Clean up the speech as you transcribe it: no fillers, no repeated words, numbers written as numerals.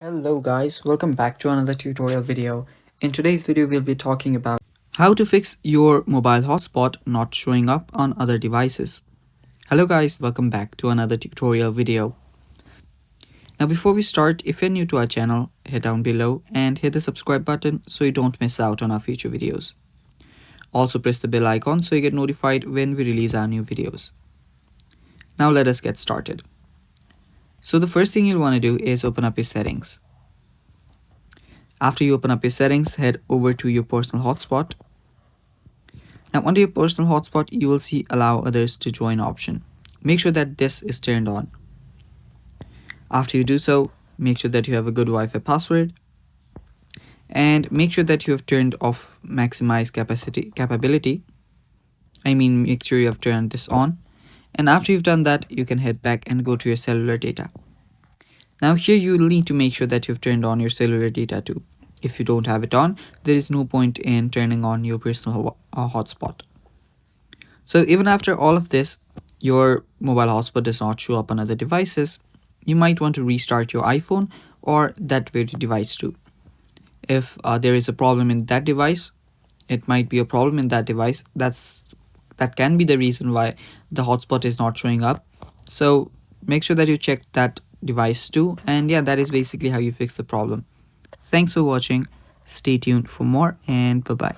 Hello guys, welcome back to another tutorial video. In today's video, we'll be talking about how to fix your mobile hotspot not showing up on other devices. Hello guys, welcome back to another tutorial video. Now before we start, if you're new to our channel, hit down below and hit the subscribe button so you don't miss out on our future videos. Also press the bell icon so you get notified when we release our new videos. Now let us get started. So the first thing you'll want to do is open up your settings. After you open up your settings, head over to your personal hotspot. Now under your personal hotspot, you will see allow others to join option. Make sure that this is turned on. After you do so, make sure that you have a good Wi-Fi password and make sure that you have turned off maximize capability. Make sure you have turned this on. And after you've done that, you can head back and go to your cellular data. Now here you will need to make sure that you've turned on your cellular data too. If you don't have it on, there is no point in turning on your personal hotspot. So even after all of this, your mobile hotspot does not show up on other devices, you might want to restart your iPhone or that very device too. If there is a problem in that device, it might be a problem in that device. That can be the reason why the hotspot is not showing up. So make sure that you check that device too. And yeah, that is basically how you fix the problem. Thanks for watching. Stay tuned for more and bye bye.